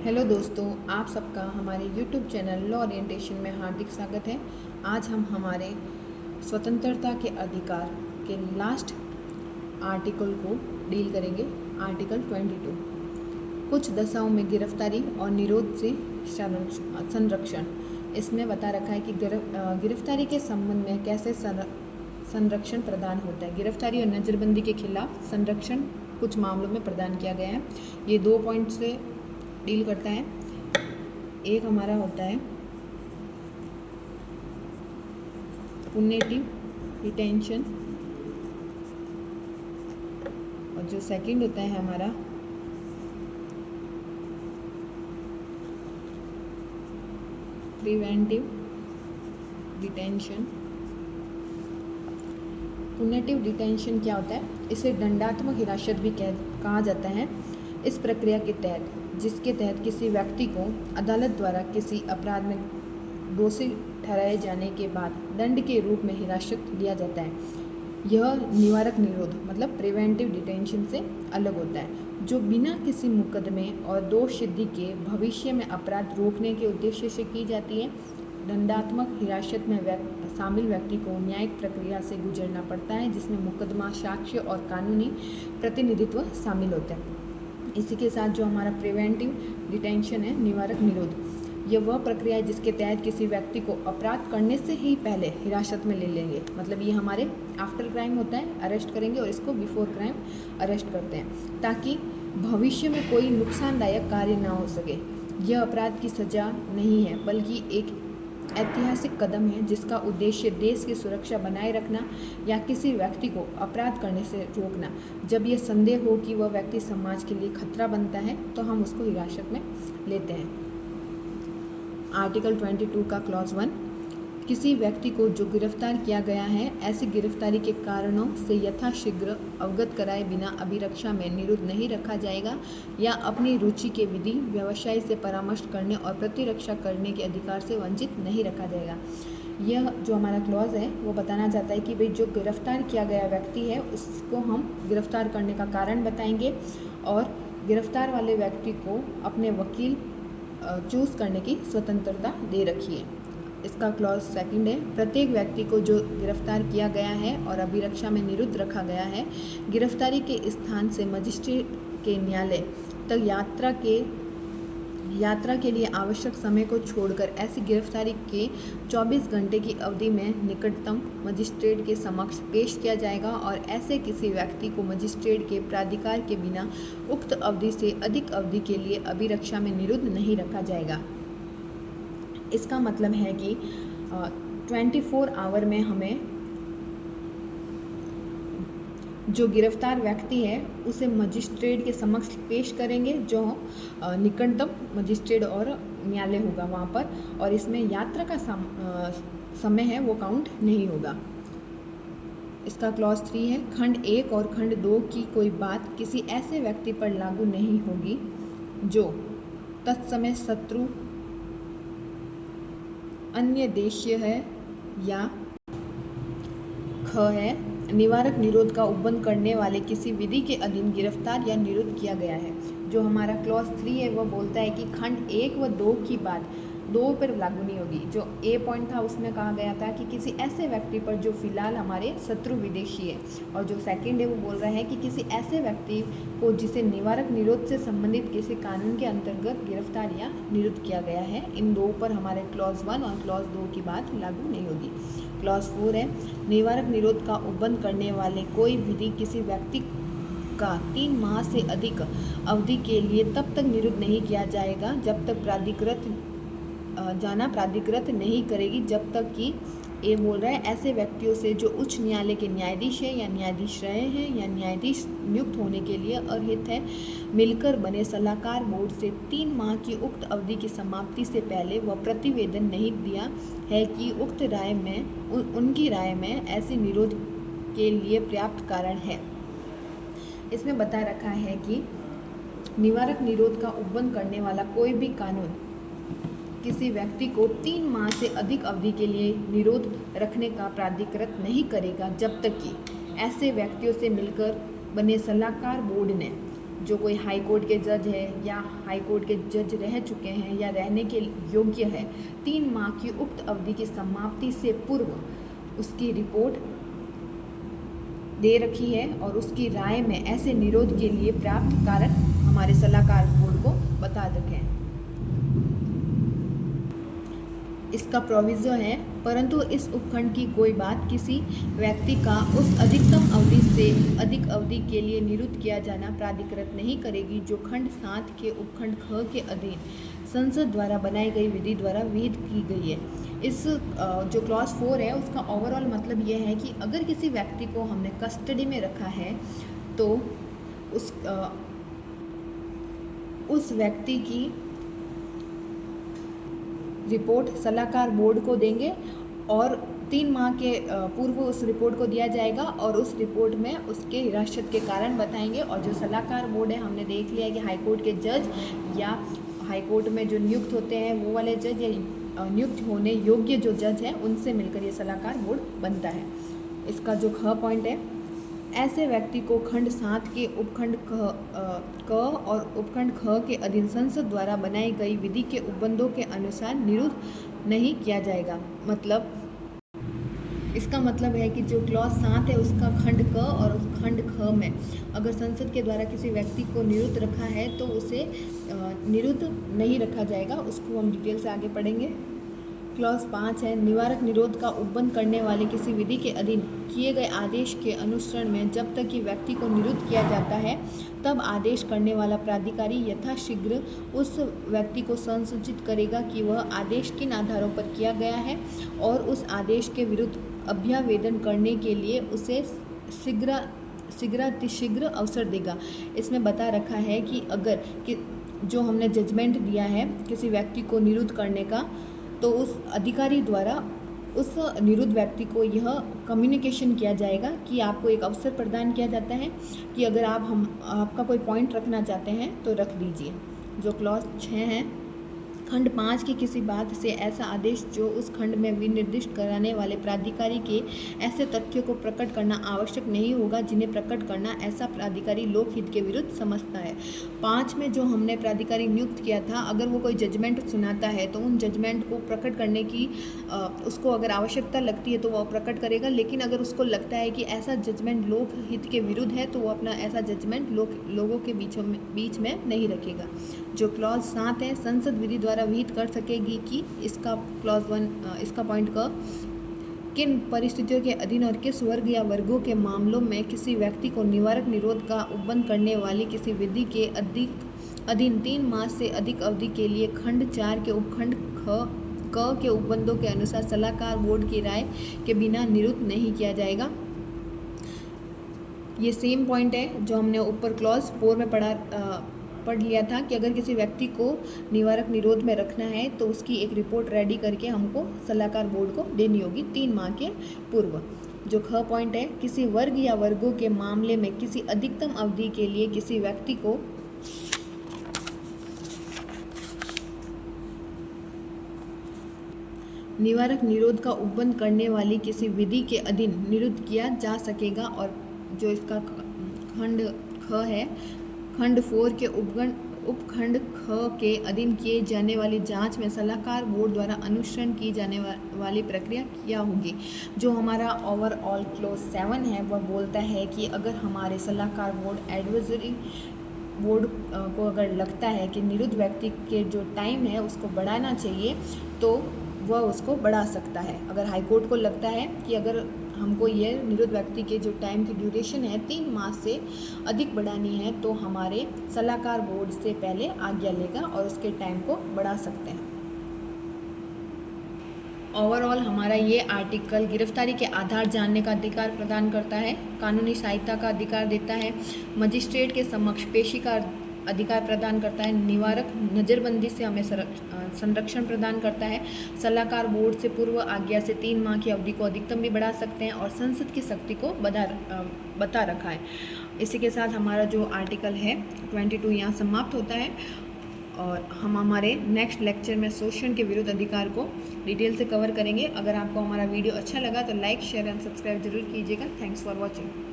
Hello दोस्तों, आप सबका हमारे YouTube चैनल लॉ ओरिएंटेशन में हार्दिक स्वागत है। आज हम हमारे स्वतंत्रता के अधिकार के लास्ट आर्टिकल को डील करेंगे। आर्टिकल 22, कुछ दशाओं में गिरफ्तारी और निरोध से संरक्षण। इसमें बता रखा है कि गिरफ्तारी के संबंध में कैसे संरक्षण प्रदान होता है। गिरफ्तारी और नज़रबंदी के खिलाफ संरक्षण कुछ मामलों में प्रदान किया गया है। ये 2 पॉइंट से डील करता है। एक हमारा होता है पुनेटिव डिटेंशन और जो सेकंड होता है हमारा प्रिवेंटिव डिटेंशन। पुनेटिव डिटेंशन क्या होता है? इसे दंडात्मक हिरासत भी कहा जाता है। इस प्रक्रिया के तहत जिसके तहत किसी व्यक्ति को अदालत द्वारा किसी अपराध में दोषी ठहराए जाने के बाद दंड के रूप में हिरासत लिया जाता है। यह निवारक निरोध मतलब प्रिवेंटिव डिटेंशन से अलग होता है, जो बिना किसी मुकदमे और दोष सिद्धि के भविष्य में अपराध रोकने के उद्देश्य से की जाती है। दंडात्मक हिरासत में शामिल व्यक्ति को न्यायिक प्रक्रिया से गुजरना पड़ता है, जिसमें मुकदमा, साक्ष्य और कानूनी प्रतिनिधित्व शामिल होता है। इसी के साथ जो हमारा प्रिवेंटिव डिटेंशन है, निवारक निरोध, यह वह प्रक्रिया है जिसके तहत किसी व्यक्ति को अपराध करने से ही पहले हिरासत में ले लेंगे। मतलब ये हमारे आफ्टर क्राइम होता है, अरेस्ट करेंगे, और इसको बिफोर क्राइम अरेस्ट करते हैं, ताकि भविष्य में कोई नुकसानदायक कार्य ना हो सके। यह अपराध की सज़ा नहीं है, बल्कि एक ऐतिहासिक कदम है जिसका उद्देश्य देश की सुरक्षा बनाए रखना या किसी व्यक्ति को अपराध करने से रोकना। जब यह संदेह हो कि वह व्यक्ति समाज के लिए खतरा बनता है तो हम उसको हिरासत में लेते हैं। आर्टिकल 22 का क्लॉज 1, किसी व्यक्ति को जो गिरफ्तार किया गया है ऐसी गिरफ्तारी के कारणों से यथाशीघ्र अवगत कराए बिना अभिरक्षा में निरुद्ध नहीं रखा जाएगा या अपनी रुचि के विधि व्यवसाय से परामर्श करने और प्रतिरक्षा करने के अधिकार से वंचित नहीं रखा जाएगा। यह जो हमारा क्लॉज है वो बताना चाहता है कि भाई जो गिरफ्तार किया गया व्यक्ति है उसको हम गिरफ्तार करने का कारण बताएंगे और गिरफ्तार वाले व्यक्ति को अपने वकील चूज़ करने की स्वतंत्रता दे रखी है। इसका क्लॉज सेकंड है, प्रत्येक व्यक्ति को जो गिरफ्तार किया गया है और अभिरक्षा में निरुद्ध रखा गया है, गिरफ्तारी के स्थान से मजिस्ट्रेट के न्यायालय तक यात्रा के लिए आवश्यक समय को छोड़कर ऐसी गिरफ्तारी के 24 घंटे की अवधि में निकटतम मजिस्ट्रेट के समक्ष पेश किया जाएगा और ऐसे किसी व्यक्ति को मजिस्ट्रेट के प्राधिकार के बिना उक्त अवधि से अधिक अवधि के लिए अभिरक्षा में निरुद्ध नहीं रखा जाएगा। इसका मतलब है कि 24 आवर में हमें जो गिरफ्तार व्यक्ति है उसे मजिस्ट्रेट के समक्ष पेश करेंगे, जो निकटतम मजिस्ट्रेट और न्यायालय होगा वहाँ पर, और इसमें यात्रा का समय है वो काउंट नहीं होगा। इसका क्लॉज 3 है, खंड 1 और खंड 2 की कोई बात किसी ऐसे व्यक्ति पर लागू नहीं होगी जो तत्समय शत्रु, अन्य देशीय है या ख है निवारक निरोध का उल्लंघन करने वाले किसी विधि के अधीन गिरफ्तार या निरुद्ध किया गया है। जो हमारा क्लॉज 3 है वह बोलता है कि खंड 1 व 2 की बात 2 पर लागू नहीं होगी। जो ए पॉइंट था उसमें कहा गया था कि किसी ऐसे व्यक्ति पर जो फिलहाल हमारे शत्रु विदेशी है, और जो सेकंड है वो बोल रहा है कि किसी ऐसे व्यक्ति को जिसे निवारक निरोध से संबंधित किसी कानून के अंतर्गत गिरफ्तार या निरुद्ध किया गया है। इन 2 पर हमारे क्लॉज 1 और क्लॉज 2 की बात लागू नहीं होगी। क्लॉज 4 है, निवारक निरोध का उल्लंघन करने वाले कोई विधि किसी व्यक्ति का 3 माह से अधिक अवधि के लिए तब तक निरुद्ध नहीं किया जाएगा जब तक प्राधिकृत नहीं करेगी, जब तक कि ये बोल रहा है ऐसे व्यक्तियों से जो उच्च न्यायालय के न्यायाधीश है या न्यायाधीश रहे हैं या न्यायाधीश नियुक्त होने के लिए अर्हित है, मिलकर बने सलाहकार बोर्ड से 3 माह की उक्त अवधि की समाप्ति से पहले वह प्रतिवेदन नहीं दिया है कि उक्त राय में उनकी राय में ऐसे निरोध के लिए पर्याप्त कारण है। इसमें बता रखा है कि निवारक निरोध का उल्लंघन करने वाला कोई भी कानून किसी व्यक्ति को 3 माह से अधिक अवधि के लिए निरोध रखने का प्राधिकृत नहीं करेगा जब तक कि ऐसे व्यक्तियों से मिलकर बने सलाहकार बोर्ड ने जो कोई हाई कोर्ट के जज है या हाई कोर्ट के जज रह चुके हैं या रहने के योग्य है, 3 माह की उक्त अवधि की समाप्ति से पूर्व उसकी रिपोर्ट दे रखी है और उसकी राय में ऐसे निरोध के लिए प्राप्त कारक हमारे सलाहकार बोर्ड को बता रखे हैं। इसका प्रोविज़ो है, परंतु इस उपखंड की कोई बात किसी व्यक्ति का उस अधिकतम अवधि से अधिक अवधि के लिए निरुद्ध किया जाना प्राधिकृत नहीं करेगी जो खंड 7 के उपखंड ख के अधीन संसद द्वारा बनाई गई विधि द्वारा विहित की गई है। इस जो क्लॉज 4 है उसका ओवरऑल मतलब यह है कि अगर किसी व्यक्ति को हमने कस्टडी में रखा है तो उस व्यक्ति की रिपोर्ट सलाहकार बोर्ड को देंगे और 3 माह के पूर्व उस रिपोर्ट को दिया जाएगा और उस रिपोर्ट में उसके हिरासत के कारण बताएंगे। और जो सलाहकार बोर्ड है, हमने देख लिया है कि हाई कोर्ट के जज या हाई कोर्ट में जो नियुक्त होते हैं वो वाले जज या नियुक्त होने योग्य जो जज हैं उनसे मिलकर ये सलाहकार बोर्ड बनता है। इसका जो ख पॉइंट है, ऐसे व्यक्ति को खंड 7 के उपखंड क और उपखंड ख के अधीन संसद द्वारा बनाई गई विधि के उपबंधों के अनुसार निरुद्ध नहीं किया जाएगा। मतलब इसका मतलब है कि जो क्लॉज 7 है उसका खंड क और उस खंड ख में अगर संसद के द्वारा किसी व्यक्ति को निरुद्ध रखा है तो उसे निरुद्ध नहीं रखा जाएगा। उसको हम डिटेल से आगे पढ़ेंगे। क्लॉज 5 है, निवारक निरोध का उपबंध करने वाले किसी विधि के अधीन किए गए आदेश के अनुसरण में जब तक कि व्यक्ति को निरुद्ध किया जाता है तब आदेश करने वाला प्राधिकारी यथाशीघ्र उस व्यक्ति को संसूचित करेगा कि वह आदेश किन आधारों पर किया गया है और उस आदेश के विरुद्ध अभ्यावेदन करने के लिए उसे शीघ्र अवसर देगा। इसमें बता रखा है कि अगर जो हमने जजमेंट दिया है किसी व्यक्ति को निरुद्ध करने का, तो उस अधिकारी द्वारा उस निरुद्ध व्यक्ति को यह कम्युनिकेशन किया जाएगा कि आपको एक अवसर प्रदान किया जाता है कि अगर आपका कोई पॉइंट रखना चाहते हैं तो रख दीजिए। जो क्लॉज 6 है, खंड 5 की किसी बात से ऐसा आदेश जो उस खंड में विनिर्दिष्ट कराने वाले प्राधिकारी के ऐसे तथ्य को प्रकट करना आवश्यक नहीं होगा जिन्हें प्रकट करना ऐसा प्राधिकारी लोकहित के विरुद्ध समझता है। 5 में जो हमने प्राधिकारी नियुक्त किया था, अगर वो कोई जजमेंट सुनाता है तो उन जजमेंट को प्रकट करने की उसको अगर आवश्यकता लगती है तो वह प्रकट करेगा, लेकिन अगर उसको लगता है कि ऐसा जजमेंट लोकहित के विरुद्ध है तो वो अपना ऐसा जजमेंट लोगों के बीच में नहीं रखेगा। जो क्लॉज 7 है, संसद विधि द्वारा विहित कर सकेगी कि इसका क्लॉज 1 इसका पॉइंट का किन परिस्थितियों के अधीन और किस वर्ग या वर्गों के मामलों में किसी व्यक्ति को निवारक निरोध का उपबंध करने वाली किसी विधि के अधीन 3 माह से अधिक अवधि के लिए खंड 4 के उपखंड क के उपबंधों के अनुसार सलाहकार बोर्ड की राय के बिना निरुद्ध नहीं किया जाएगा। ये सेम पॉइंट है जो हमने ऊपर क्लॉज 4 में पढ़ लिया था कि अगर किसी व्यक्ति को निवारक निरोध में रखना है तो उसकी एक रिपोर्ट रेडी करके हमको सलाहकार बोर्ड को देनी होगी 3 माह के पूर्व। जो ख पॉइंट है, किसी वर्ग या वर्गों के मामले में किसी अधिकतम अवधि के लिए किसी व्यक्ति को निवारक निरोध का उपबंध करने वाली किसी विधि के अधीन निरुद्ध किया जा सकेगा। और जो इसका खंड ख है, खंड 4 के उपखंड ख के अधीन किए जाने वाली जांच में सलाहकार बोर्ड द्वारा अनुसरण की जाने वाली प्रक्रिया क्या होगी। जो हमारा ओवरऑल क्लॉज 7 है वह बोलता है कि अगर हमारे सलाहकार बोर्ड एडवाइजरी बोर्ड को अगर लगता है कि निरुद्ध व्यक्ति के जो टाइम है उसको बढ़ाना चाहिए तो वह उसको बढ़ा सकता है। अगर हाई कोर्ट को लगता है कि अगर हमको ये निरुद्ध व्यक्ति के जो टाइम की ड्यूरेशन है 3 माह से अधिक बढ़ानी है तो हमारे सलाहकार बोर्ड से पहले आज्ञा लेगा और उसके टाइम को बढ़ा सकते हैं। ओवरऑल हमारा ये आर्टिकल गिरफ्तारी के आधार जानने का अधिकार प्रदान करता है, कानूनी सहायता का अधिकार देता है, मजिस्ट्रेट के समक्ष पेशी का अधिकार प्रदान करता है, निवारक नज़रबंदी से हमें संरक्षण प्रदान करता है, सलाहकार बोर्ड से पूर्व आज्ञा से 3 माह की अवधि को अधिकतम भी बढ़ा सकते हैं और संसद की शक्ति को बता रखा है। इसी के साथ हमारा जो आर्टिकल है 22 यहाँ समाप्त होता है और हम हमारे नेक्स्ट लेक्चर में शोषण के विरुद्ध अधिकार को डिटेल से कवर करेंगे। अगर आपको हमारा वीडियो अच्छा लगा तो लाइक, शेयर एंड सब्सक्राइब जरूर कीजिएगा। Thanks for watching.